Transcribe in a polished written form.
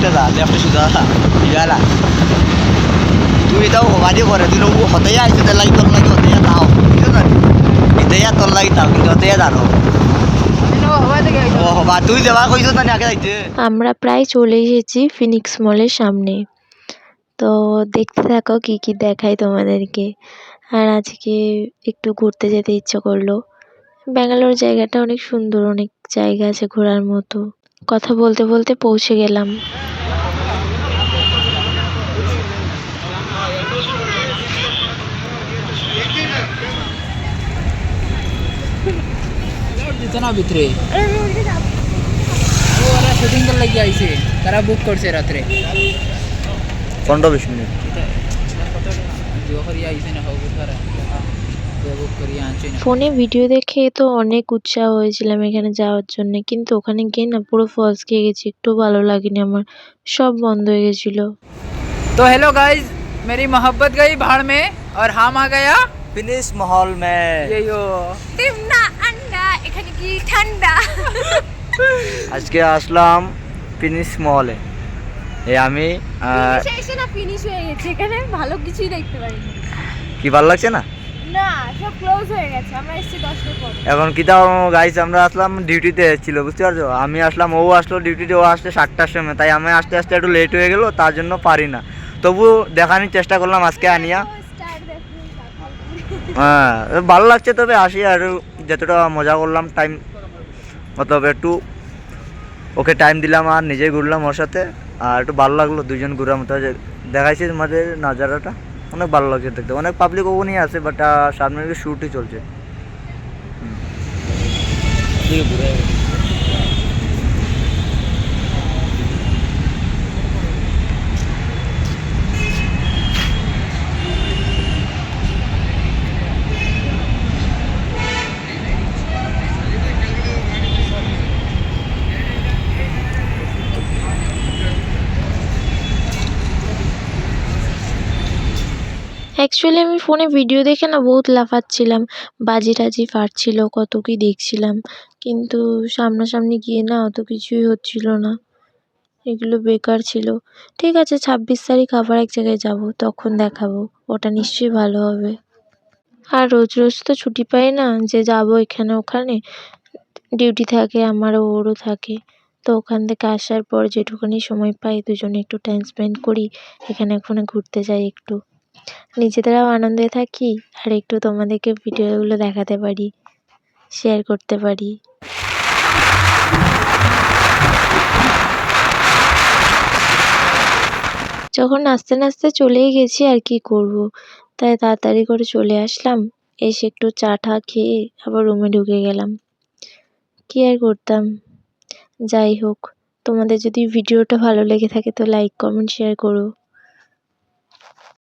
লেফটে যা লেফটে সোজা যা ইয়ালা তুই এটাও হবাদি করে তুই লোক হতে আইছে তে লাগি তোর লাগি হতে যাও বুঝছো না ইতেয়া তোর লাগি তাও কিন্তু হতে জানো ও হবা তুই যাওয়া কইছো না আগে যাইতে। আমরা প্রায় চলে এসেছি ফিনিক্স মলের সামনে। তো দেখতে থাকো কি কি দেখাই তোমাদেরকে। আর আজকে একটু ঘুরতে যেতে ইচ্ছে করলো। ব্যাঙ্গালোর জায়গাটা অনেক সুন্দর, অনেক জায়গা আছে ঘোরার মতো। কথা বলতে বলতে পৌঁছে গেলাম। না ভিতরে ওরা শুটিং কর লাগি আইছে, তারা বুক করছে রাত্রে 15-20 মিনিট ফোনে ভিডিও দেখে তো অনেক উৎসাহ হয়েছিলাম এখানে যাওয়ার জন্য, কিন্তু ওখানে গিয়ে না পুরো ফলস খেয়ে গেছি। একটু ভালো লাগেনি আমার, সব বন্ধ হয়ে গেছিল। तो हेलो गाइस, मेरी मोहब्बत गई भाड़ में और हम आ गया ফিনিশ মহল মে ये यो টিমনা আন্ডা এখানে কি ঠান্ডা আজকে আসলাম ফিনিশ মহলে। এই আমি এসে না ফিনিশ হয়ে গেছে, এখানে ভালো কিছুই দেখতে পারিনি। কি ভালো লাগছে না না সব ক্লোজ হয়ে গেছে, আমরা এসেছি 10টার পর। এখন কি তাও গাইস আমরা আসলাম ডিউটিতে এসেছিল বুঝতে পারছো, আমি আসলাম ও আসলো ডিউটিতে, ও আসতে 7টার সময়, তাই আমি আসতে আসতে একটু লেট হয়ে গেল, তার জন্য পারি না। তবু দেখানোর চেষ্টা করলাম আজকে আনিয়া। স্টার দেখুন হ্যাঁ ভালো লাগছে, তবে আসি আর যতটা মজা করলাম টাইম মতলব একটু ওকে টাইম দিলাম আর নিজে ঘুরলাম ওর সাথে, আর একটু ভালো লাগলো দুজন ঘুরার মতো দেখাইছে মাঝে নাজারাটা, অনেক ভালো লাগছে দেখতে। অনেক পাবলিক ওখানে আছে, বাট সামনে শ্যুটই চলছে। অ্যাকচুয়ালি আমি ফোনে ভিডিও দেখে না বহুত লাফাচ্ছিলাম, বাজি টাজি ফাটছিল, কত কি দেখছিলাম, কিন্তু সামনাসামনি গিয়ে না অত কিছুই হচ্ছিল না। এগুলো বেকার ছিল। ঠিক আছে, 26 তারিখ আবার এক জায়গায় যাব, তখন দেখাবো, ওটা নিশ্চয়ই ভালো হবে। আর রোজ রোজ তো ছুটি পাই না যে যাব এখানে ওখানে, ডিউটি থাকে আমারও ওরও থাকে। তো ওখান থেকে আসার পর যেটুকুনি সময় পাই দুজনে একটু টাইম স্পেন্ড করি, এখানে ওখানে ঘুরতে যাই, একটু নিজেদেরও আনন্দে থাকি আর একটু তোমাদেরকে ভিডিওগুলো দেখাতে পারি, শেয়ার করতে পারি। যখন নাচতে নাচতে চলেই গেছি আর কি করব, তাই তাড়াতাড়ি করে চলে আসলাম। এসে একটু চা টা খেয়ে আবার রুমে ঢুকে গেলাম। কি আর করতাম। যাই হোক, তোমাদের যদি ভিডিওটা ভালো লেগে থাকে তো লাইক কমেন্ট শেয়ার করো।